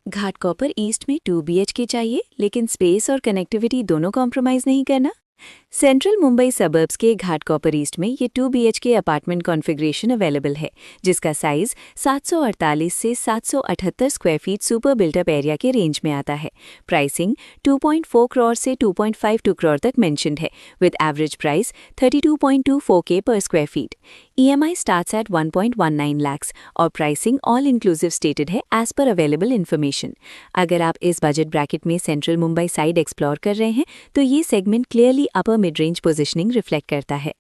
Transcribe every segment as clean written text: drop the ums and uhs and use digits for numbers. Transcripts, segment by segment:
Ghatkopar east में 2 BHK चाहिए, लेकिन स्पेस और कनेक्टिविटी दोनों कॉम्प्रोमाइज़ नहीं करना। सेंट्रल मुंबई सबर्ब्स के घाटकोपर ईस्ट में ये 2 BHK अपार्टमेंट कॉन्फ़िगरेशन अवेलेबल है, जिसका साइज 748 से 778 square feet super built up area के रेंज में आता है। प्राइसिंग 2.4 करोड़ से 2.52 करोड़ तक मेंशन्ड है, विद एवरेज प्राइस 32.24K पर square feet. EMI starts at 1.19 lakhs और प्राइसिंग ऑल इंक्लूसिव स्टेटेड है एज पर अवेलेबल इन्फॉर्मेशन। अगर आप इस बजट ब्रैकेट में सेंट्रल मुंबई साइड एक्सप्लोर कर रहे हैं तो ये segment clearly upper mid range positioning reflect करता है।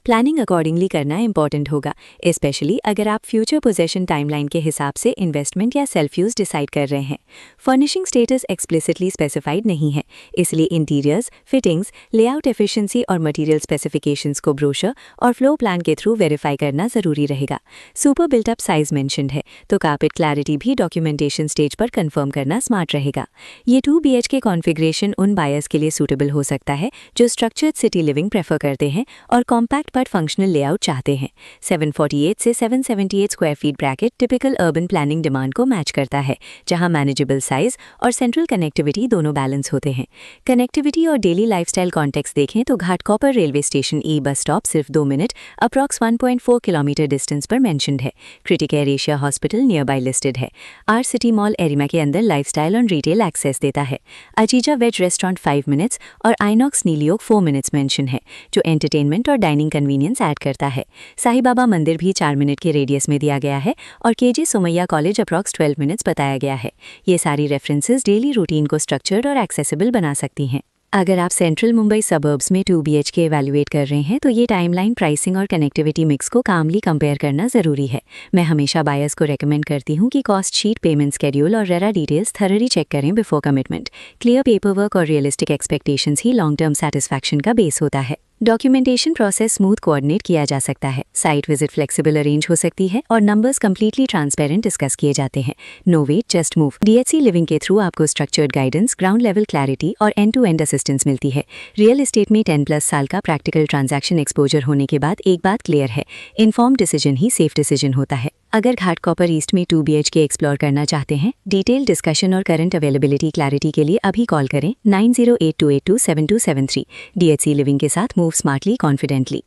प्लानिंग अकॉर्डिंगली करना इंपॉर्टेंट होगा, स्पेशली अगर आप फ्यूचर पोजेशन टाइमलाइन के हिसाब से इन्वेस्टमेंट या सेल्फ यूज डिसाइड कर रहे हैं। फर्निशिंग स्टेटस एक्सप्लिसिटली स्पेसिफाइड नहीं है, इसलिए इंटीरियर्स, फिटिंग्स, लेआउट एफिशिएंसी और मटेरियल स्पेसिफिकेशंस को ब्रोशर और फ्लो प्लान के थ्रू वेरीफाई करना जरूरी रहेगा। सुपर बिल्टअप साइज मेंशन्ड है, तो कारपेट क्लैरिटी भी डॉक्यूमेंटेशन स्टेज पर कंफर्म करना स्मार्ट रहेगा। ये 2 BHK कॉन्फ़िगरेशन उन बायर्स के लिए सूटेबल हो सकता है जो स्ट्रक्चर्ड सिटी लिविंग प्रेफर करते हैं और कॉम्पैक्ट बट फंक्शनल लेआउट चाहते हैं। 748 से 778 square feet bracket typical urban planning demand को मैच करता है, जहां मैनेजेबल साइज और सेंट्रल कनेक्टिविटी दोनों बैलेंस होते हैं। कनेक्टिविटी और डेली लाइफस्टाइल कॉन्टेक्स्ट देखें तो घाटकोपर रेलवे स्टेशन ई बस स्टॉप सिर्फ 2 मिनट अप्रॉक्स 1.4 किलोमीटर डिस्टेंस पर मेंशन्ड है। Criticare Asia hospital near by listed है। आर सिटी मॉल एरिमा के अंदर लाइफस्टाइल और रिटेल एक्सेस देता है। अजीजा वेज रेस्टोरेंट 5 मिनट्स और आइनॉक्स नीलियोक 4 मिनट्स मेंशन है, जो एंटरटेनमेंट और डाइनिंग कन्वीनियंस ऐड करता है। साईं बाबा मंदिर भी 4 मिनट के रेडियस में दिया गया है और KJ Sumaiya college approx 12 minutes बताया गया है। ये सारी रेफरेंसेस डेली रूटीन को स्ट्रक्चर्ड और एक्सेसिबल बना सकती हैं। अगर आप सेंट्रल मुंबई सबर्ब्स में 2 BHK एवेल्युएट कर रहे हैं तो ये टाइमलाइन, प्राइसिंग और कनेक्टिविटी मिक्स को कामली कंपेयर करना ज़रूरी है। मैं हमेशा बायर्स को रेकमेंड करती हूँ कि कॉस्ट शीट, पेमेंट शेड्यूल और रेरा डिटेल्स थरली चेक करें बिफोर कमिटमेंट। क्लियर पेपरवर्क और रियलिस्टिक एक्सपेक्टेशंस ही लॉन्ग टर्म सेटिस्फैक्शन का बेस होता है। डॉक्यूमेंटेशन प्रोसेस स्मूथ कोऑर्डिनेट किया जा सकता है, साइट विजिट फ्लेक्सिबल अरेंज हो सकती है और नंबर्स कंप्लीटली ट्रांसपेरेंट डिस्कस किए जाते हैं। No wait, just move. DHC living के थ्रू आपको structured guidance, ground level clarity और एंड टू एंड असिस्टेंस मिलती है। रियल एस्टेट में 10+ साल का प्रैक्टिकल ट्रांजैक्शन एक्सपोजर होने के बाद एक बात क्लियर है, इन्फॉर्म डिसीजन ही सेफ डिसीजन होता है। अगर घाटकोपर ईस्ट में 2 BHK एक्सप्लोर करना चाहते हैं, डिटेल डिस्कशन और करंट अवेलेबिलिटी क्लैरिटी के लिए अभी कॉल करें 9082827273। DHC लिविंग के साथ मूव स्मार्टली, कॉन्फिडेंटली।